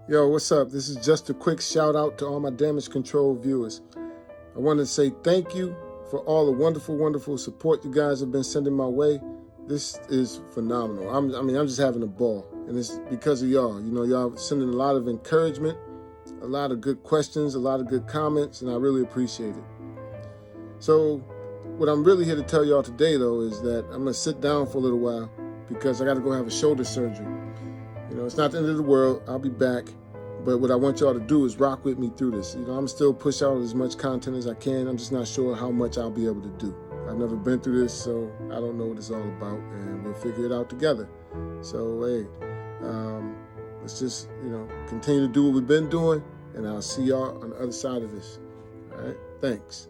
Yo, what's up? This is just a quick shout out to all my damage control viewers. I want to say thank you for all the wonderful support you guys have been sending my way. This is phenomenal. I'm just having a ball, and it's because of y'all. You know, y'all sending a lot of encouragement, a lot of good questions, a lot of good comments, and I really appreciate it. So what I'm really here to tell y'all today, though, is that I'm going to sit down for a little while because I got to go have a shoulder surgery. You know, it's not the end of the world. I'll be back. But what I want y'all to do is rock with me through this. You know, I'm still push out as much content as I can. I'm just not sure how much I'll be able to do. I've never been through this, so I don't know what it's all about, and we'll figure it out together. So, hey, let's just, continue to do what we've been doing, and I'll see y'all on the other side of this. All right? Thanks.